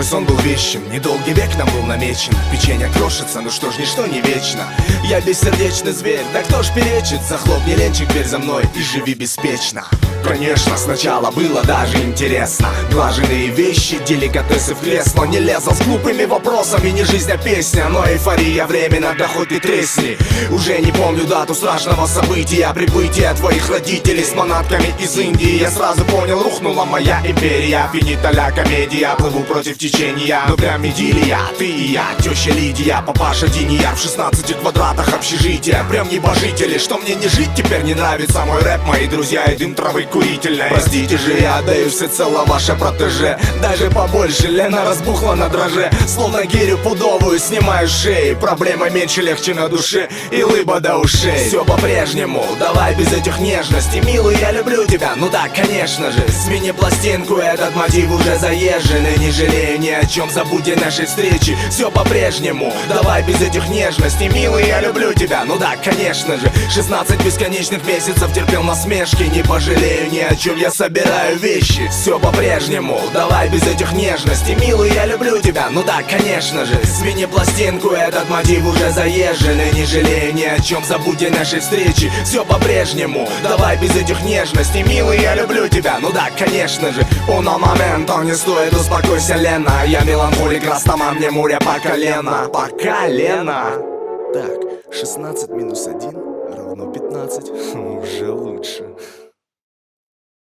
сон был вещен, недолгий век нам был намечен. Печенье крошится, ну что ж, ничто не вечно. Я бессердечный зверь, да кто ж перечит? Захлопни ленчик, дверь за мной и живи беспечно. Конечно, сначала было даже интересно. Глаженные вещи, деликатесы в кресло. Не лезал с глупыми вопросами, не жизнь, а песня. Но эйфория временно, да хоть и тресни. Уже не помню дату страшного события, прибытия твоих родителей с манатками из Индии. Я сразу понял, рухнула моя империя. Финиталя комедия, плыву против течения. Но прям идиллия, ты и я, теща Лидия, папаша Диния. В 16 квадратах общежития, прям небожители. Что мне не жить теперь не нравится мой рэп, мои друзья и дым травы курительной. Простите же, я отдаю всецело ваше протеже. Даже побольше, Лена разбухла на дроже. Словно гирю пудовую снимаю с шеи. Проблемы меньше, легче на душе и лыба до ушей. Все по-прежнему, давай без этих нежностей. Милый, я люблю тебя, ну да, конечно же. Смени пластинку, этот мотив уже заезжен. И не жалею ни о чем, забудь о нашей встрече. Все по-прежнему, давай без этих нежностей. Милый, я люблю тебя, ну да, конечно же. 16 бесконечных месяцев терпел насмешки. Не пожалею ни о чем, я собираю вещи. Все по-прежнему, давай без этих нежностей. Милый, я люблю тебя, ну да, конечно же. Смени пластинку, этот мотив уже заезжен. И не жалею ни о чем, забудь о нашей встрече. Все по-прежнему, давай без этих нежностей. Милый, я люблю тебя, ну да, конечно же. Uno momento, не стоит, успокойся, Лена. Я меланхолик, растаман, мне море по колено. По колено. Так, 16 минус 1 равно 15. Уже лучше.